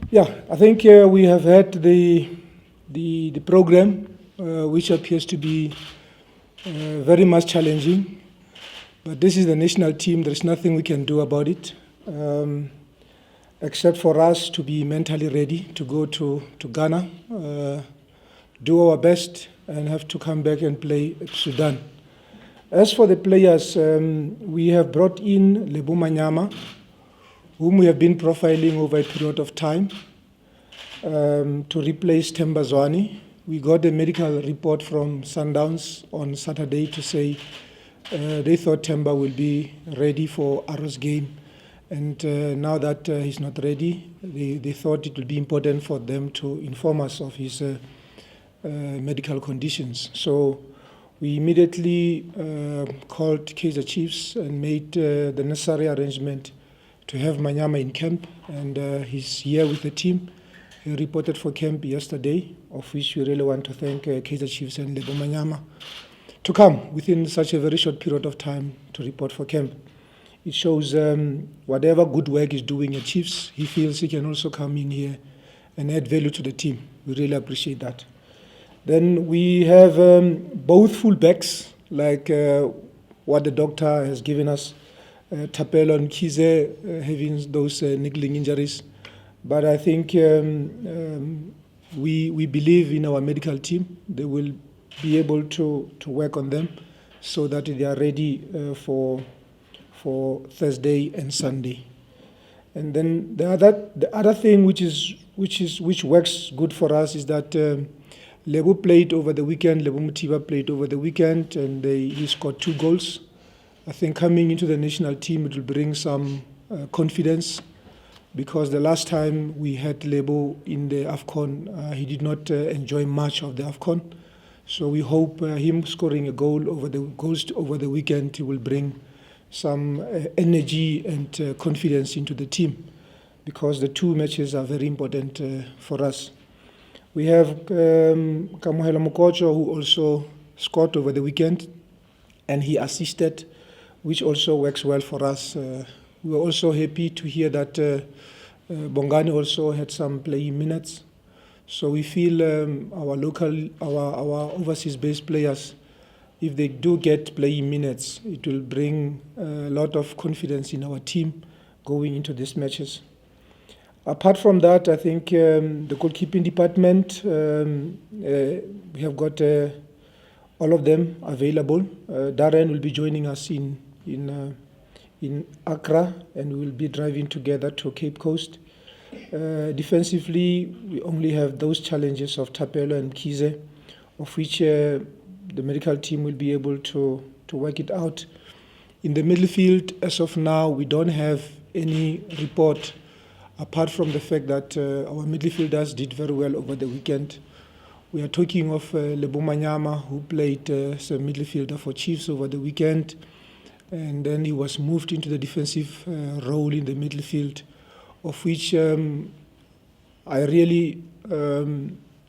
Yeah, I think we have had the program, which appears to be very much challenging. But this is the national team. There's nothing we can do about it, except for us to be mentally ready to go to Ghana, do our best, and have to come back and play Sudan. As for the players, we have brought in Lebo Manyama, whom we have been profiling over a period of time, to replace Tembazwani. We got a medical report from Sundowns on Saturday to say they thought Temba will be ready for Arrow's game. And now that he's not ready, they thought it would be important for them to inform us of his medical conditions. So we immediately called Kaizer Chiefs and made the necessary arrangement to have Manyama in camp, and he's here with the team. He reported for camp yesterday, of which we really want to thank Kaizer Chiefs and Lebo Manyama to come within such a very short period of time to report for camp. It shows whatever good work he's doing at Chiefs, he feels he can also come in here and add value to the team. We really appreciate that. Then we have both fullbacks, like what the doctor has given us, Tapelo and Kize having those niggling injuries. But I think we believe in our medical team. They will be able to work on them so that they are ready for Thursday and Sunday. And then the other thing which works good for us is that Lebo played over the weekend. Lebo Mutiba played over the weekend, and he scored 2 goals. I think coming into the national team, it will bring some confidence, because the last time we had Lebo in the AFCON, he did not enjoy much of the AFCON. So we hope him scoring a goal over the weekend will bring some energy and confidence into the team, because the 2 matches are very important for us. We have Kamohela Mokocho, who also scored over the weekend, and he assisted, which also works well for us. We were also happy to hear that Bongani also had some playing minutes. So we feel our overseas-based players, if they do get playing minutes, it will bring a lot of confidence in our team going into these matches. Apart from that, I think the goalkeeping department, we have got all of them available. Darren will be joining us in Accra, and we will be driving together to Cape Coast. Defensively, we only have those challenges of Tapelo and Kize, of which the medical team will be able to work it out. In the midfield, as of now, we don't have any report, apart from the fact that our midfielders did very well over the weekend. We are talking of Lebo Manyama, who played as a midfielder for Chiefs over the weekend, and then he was moved into the defensive role in the midfield, of which I really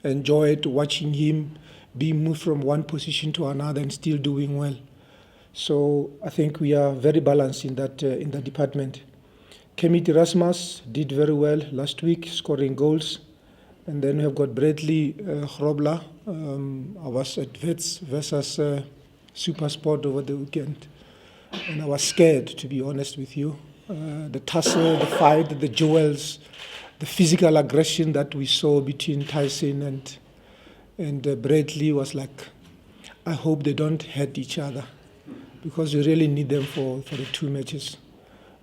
enjoyed watching him being moved from one position to another and still doing well. So I think we are very balanced in that department. Kemit Erasmus did very well last week, scoring goals. And then we have got Bradley Grobler. I was at Wits versus Supersport over the weekend, and I was scared, to be honest with you. The tussle, the fight, the duels, the physical aggression that we saw between Tyson and Bradley was like, I hope they don't hurt each other, because we really need them for the 2 matches.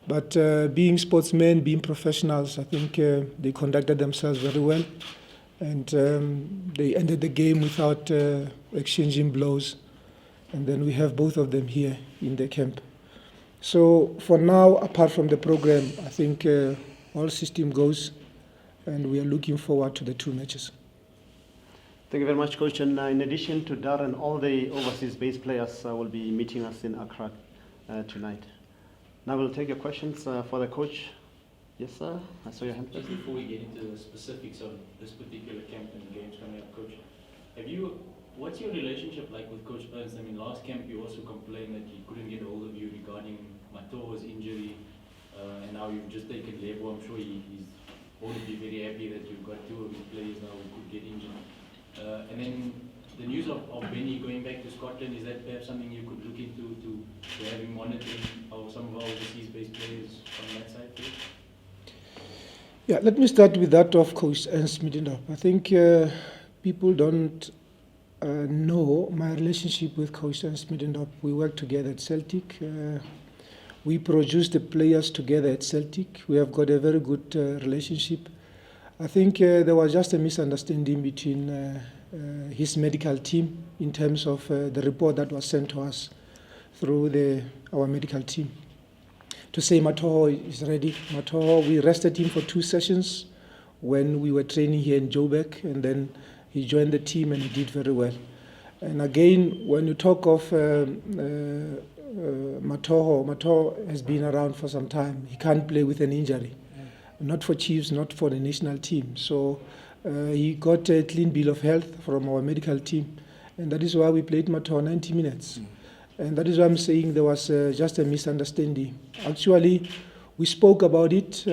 But being sportsmen, being professionals, I think they conducted themselves very well, and they ended the game without exchanging blows. And then we have both of them here in the camp. So for now, apart from the program, I think all system goes, and we are looking forward to the 2 matches. Thank you very much, Coach. And in addition to Darren, all the overseas-based players will be meeting us in Accra tonight. Now we'll take your questions for the coach. Yes, sir. I saw your hand. Just before we get into the specifics of this particular camp and the games coming up, Coach, what's your relationship like with Coach Ernst? I mean, last camp you also complained that he couldn't get hold of you regarding Mato's injury, and now you've just taken Lebo. I'm sure he's board would be very happy that you've got two of your players now who could get injured. And then the news of Benny going back to Scotland, is that perhaps something you could look into to have him monitoring some of our overseas-based players from that side too? Yeah, let me start with that of Coach Ernst Middendorp. I think people don't know my relationship with Coach Ernst Middendorp. We work together at Celtic. We produce the players together at Celtic. We have got a very good relationship. I think there was just a misunderstanding between his medical team in terms of the report that was sent to us through our medical team to say Mathoho is ready. Mathoho, we rested him for 2 sessions when we were training here in Joburg, and then he joined the team and he did very well. And again, when you talk of Mathoho has been around for some time. He can't play with an injury, not for Chiefs, not for the national team. So he got a clean bill of health from our medical team, and that is why we played Mathoho 90 minutes. And that is why I'm saying there was just a misunderstanding. Actually, we spoke about it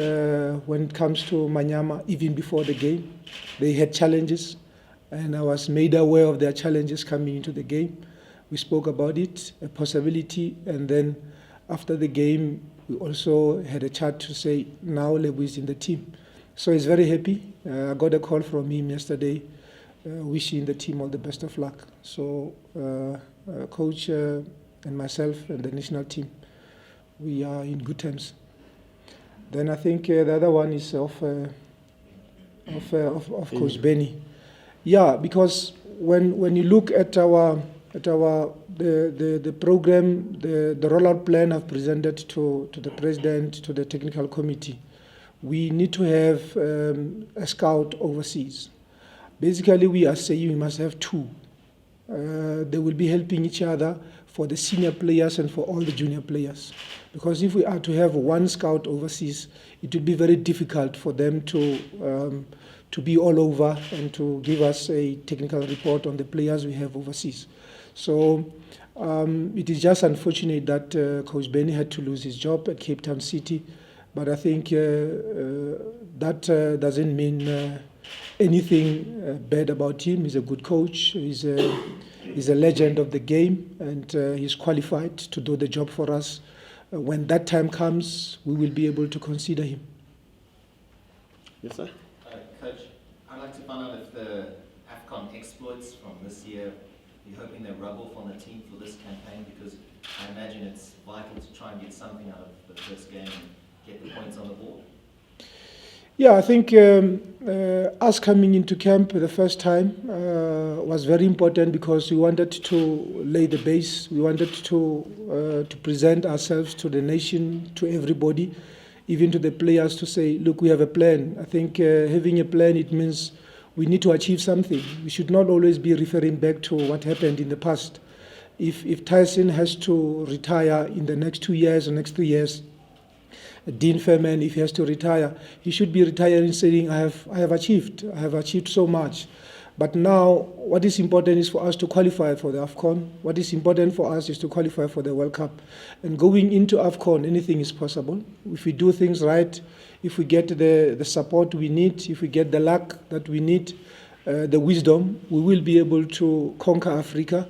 when it comes to Manyama, even before the game. They had challenges, and I was made aware of their challenges coming into the game. We spoke about it, a possibility, and then after the game, we also had a chat to say, now Lebu is in the team. So he's very happy. I got a call from him yesterday, wishing the team all the best of luck. So coach and myself and the national team, we are in good terms. Then I think the other one is of Coach Benny. Yeah, because when you look at the program, the rollout plan I've presented to the president, to the technical committee, we need to have a scout overseas. Basically, we are saying we must have 2. They will be helping each other for the senior players and for all the junior players. Because if we are to have 1 scout overseas, it will be very difficult for them to be all over and to give us a technical report on the players we have overseas. So it is just unfortunate that Coach Benny had to lose his job at Cape Town City, but I think that doesn't mean anything bad about him. He's a good coach. He's a legend of the game, and he's qualified to do the job for us. When that time comes, we will be able to consider him. Yes, sir. Coach, I'd like to find out if the AFCON exploits from this year, you're hoping they rub off on the team for this campaign, because I imagine it's vital to try and get something out of the first game and get the points on the board. Yeah, I think us coming into camp the first time was very important because we wanted to lay the base. We wanted to present ourselves to the nation, to everybody, even to the players, to say, look, we have a plan. I think having a plan, it means we need to achieve something. We should not always be referring back to what happened in the past. If Tyson has to retire in the next 2 years or next 3 years, Dean Fairman, if he has to retire, he should be retiring saying, I have achieved so much. But now, what is important is for us to qualify for the AFCON. What is important for us is to qualify for the World Cup. And going into AFCON, anything is possible. If we do things right, if we get the support we need, if we get the luck that we need, the wisdom, we will be able to conquer Africa.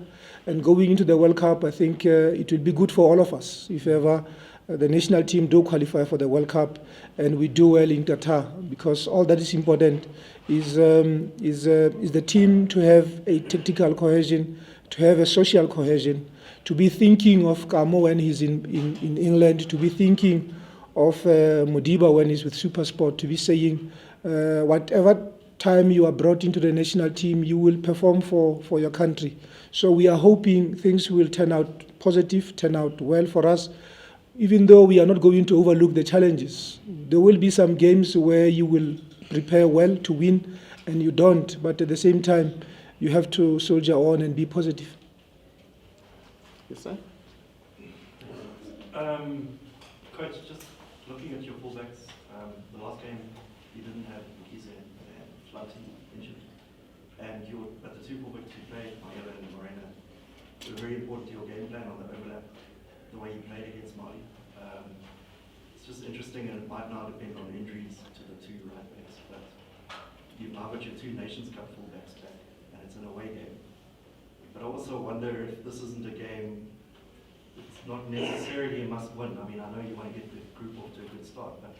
And going into the World Cup, I think it will be good for all of us if ever the national team do qualify for the World Cup and we do well in Qatar, because all that is important is the team to have a tactical cohesion, to have a social cohesion, to be thinking of Kamo when he's in England, to be thinking of Modiba when he's with SuperSport, to be saying whatever time you are brought into the national team, you will perform for your country. So we are hoping things will turn out positive, turn out well for us. Even though we are not going to overlook the challenges. There will be some games where you will prepare well to win and you don't, but at the same time, you have to soldier on and be positive. Yes, sir. Coach, just looking at your fullbacks, the last game you didn't have Mkhize and Fluty injured, but the 2 fullbacks you played, Mayela and Morena, were very important to your game plan on the overlap, the way you played against Mali. just interesting, and it might now depend on injuries to the two right backs, but you've now got your two Nations Cup fullbacks back, and it's an away game. But I also wonder if this isn't a game, it's not necessarily a must-win. I mean, I know you want to get the group off to a good start, but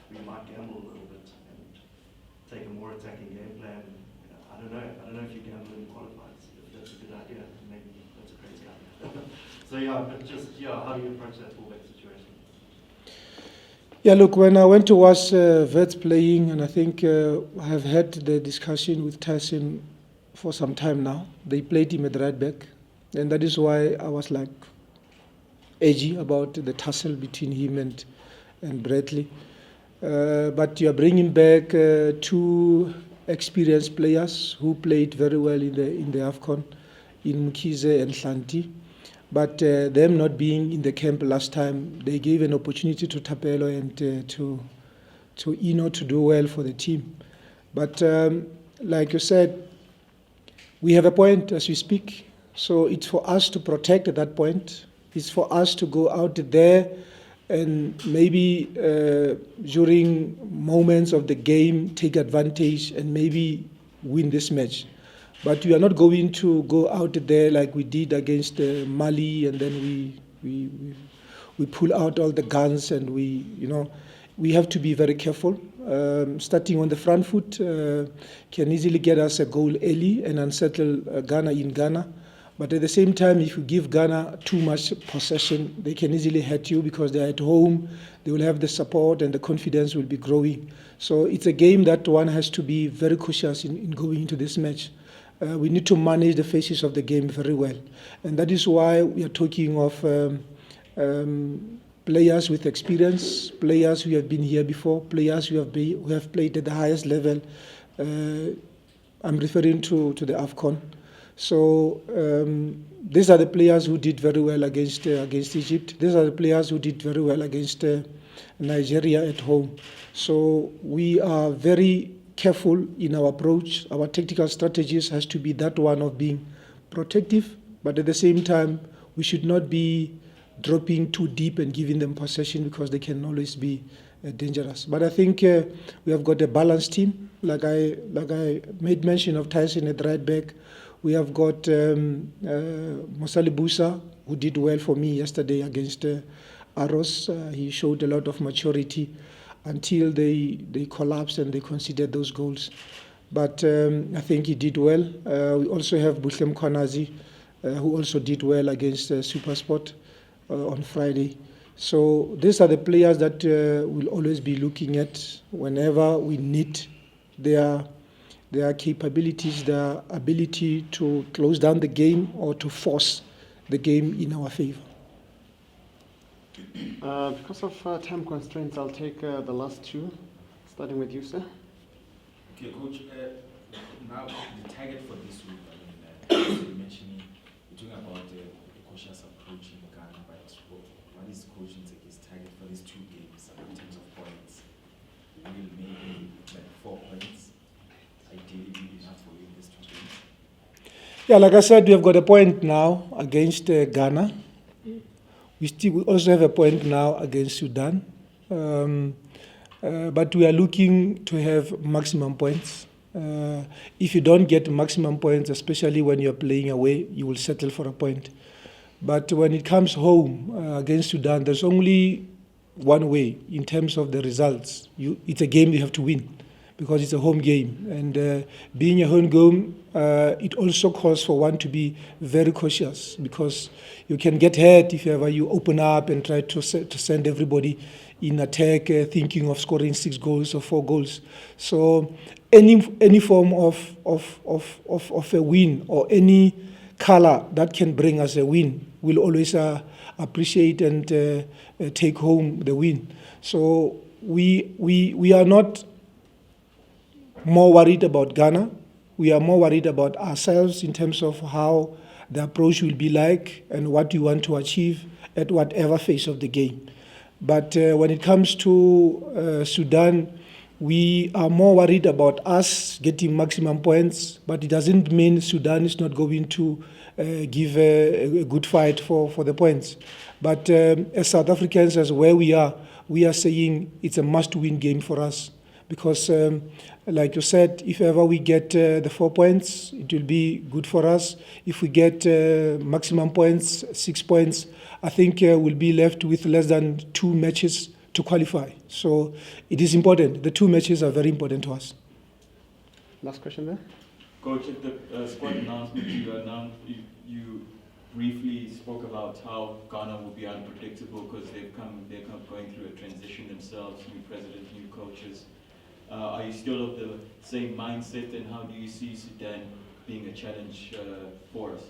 we might gamble a little bit and take a more attacking game plan. I don't know if you gamble in qualifiers, if that's a good idea. Maybe that's a crazy idea. So yeah, but just, how do you approach that fullback situation? Yeah, look, when I went to watch Vets playing, and I think I have had the discussion with Tyson for some time now. They played him at right back, and that is why I was like edgy about the tussle between him and Bradley. But you are bringing back two experienced players who played very well in the AFCON, in Mkhize and Hlanti. But them not being in the camp last time, they gave an opportunity to Thapelo and to Eno to do well for the team. But like you said, we have a point as we speak. So it's for us to protect that point. It's for us to go out there and maybe during moments of the game take advantage and maybe win this match. But we are not going to go out there like we did against Mali, and then we pull out all the guns, and we have to be very careful. Starting on the front foot can easily get us a goal early and unsettle Ghana in Ghana. But at the same time, if you give Ghana too much possession, they can easily hurt you because they're at home, they will have the support and the confidence will be growing. So it's a game that one has to be very cautious in going into this match. We need to manage the phases of the game very well. And that is why we are talking of players with experience, players who have been here before, players who have played at the highest level. I'm referring to the AFCON. So these are the players who did very well against Egypt. These are the players who did very well against Nigeria at home. So we are very careful in our approach. Our tactical strategies has to be that one of being protective, but at the same time, we should not be dropping too deep and giving them possession because they can always be dangerous. But I think we have got a balanced team. Like I made mention of Tyson at right back. We have got Mosali Busa, who did well for me yesterday against Aros. He showed a lot of maturity until they collapsed and they conceded those goals. But I think he did well. We also have Buhlem Kwanazi, who also did well against Supersport on Friday. So these are the players that we'll always be looking at whenever we need their capabilities, their ability to close down the game or to force the game in our favor. Because of time constraints, I'll take the last two, starting with you, sir. Okay, Coach. Now, the target for this week, you're mentioning, you're talking about the cautious approach in Ghana, but what is Coach Ntseki's target for these two games in terms of points? Will maybe like 4 points ideally be enough for you in these two games? Yeah, like I said, we have got a point now against Ghana. We also have a point now against Sudan. But we are looking to have maximum points. If you don't get maximum points, especially when you're playing away, you will settle for a point. But when it comes home against Sudan, there's only one way in terms of the results. It's a game you have to win because it's a home game. And being a home game, it also calls for one to be very cautious because you can get hurt if ever you open up and try to send everybody in attack, thinking of scoring 6 goals or 4 goals. So any form of a win or any color that can bring us a win, we'll always appreciate and take home the win. So we are not more worried about Ghana. We are more worried about ourselves in terms of how the approach will be like and what we want to achieve at whatever phase of the game. But when it comes to Sudan, we are more worried about us getting maximum points, but it doesn't mean Sudan is not going to give a good fight for the points. But as South Africans, as where we are, we are saying it's a must-win game for us. Because, like you said, if ever we get the 4 points, it will be good for us. If we get maximum points, 6 points, I think we'll be left with less than 2 matches to qualify. So it is important. The 2 matches are very important to us. Last question there. Coach, at the squad announcement you briefly spoke about how Ghana will be unpredictable because they're going through a transition themselves, new president, new coaches. Are you still of the same mindset, and how do you see Sudan being a challenge for us?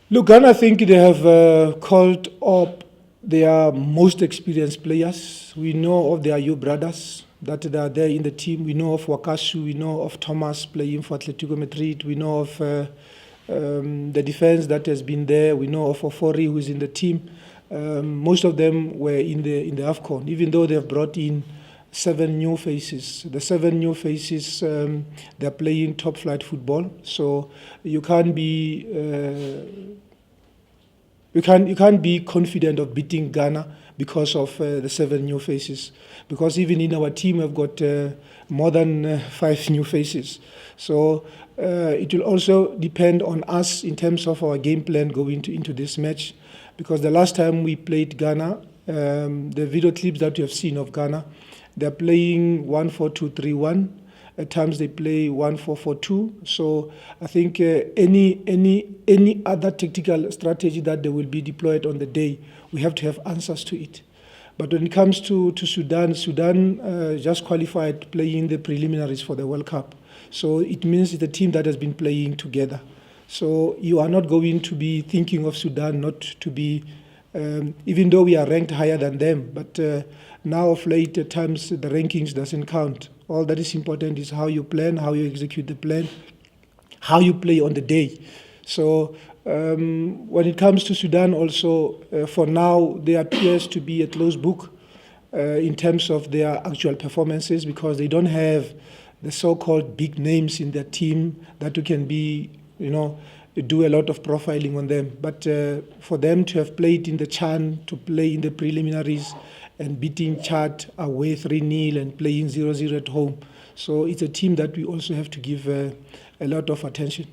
Look, Ghana, I think they have called up their most experienced players. We know of their youth brothers that they are there in the team. We know of Wakasu, we know of Thomas playing for Atletico Madrid, we know of the defense that has been there, we know of Ofori who is in the team. Most of them were in the AFCON, even though they have brought in 7 new faces. The 7 new faces, they're playing top flight football. So you can't be confident of beating Ghana because of the 7 new faces. Because even in our team, we've got more than 5 new faces. So it will also depend on us in terms of our game plan going into this match. Because the last time we played Ghana, the video clips that you have seen of Ghana, they're playing 1-4-2-3-1. At times they play 1-4-4-2. So I think any other tactical strategy that they will be deployed on the day, we have to have answers to it. But when it comes to Sudan just qualified playing the preliminaries for the World Cup. So it means it's a team that has been playing together. So you are not going to be thinking of Sudan not to be, even though we are ranked higher than them, but now of late at times the rankings doesn't count. All that is important is how you plan, how you execute the plan, how you play on the day. So when it comes to Sudan also, for now, there appears to be a closed book in terms of their actual performances because they don't have the so-called big names in their team that you can be, do a lot of profiling on them. But for them to have played in the CHAN, to play in the preliminaries, and beating Chad away 3-0 and playing 0-0 at home. So it's a team that we also have to give a lot of attention.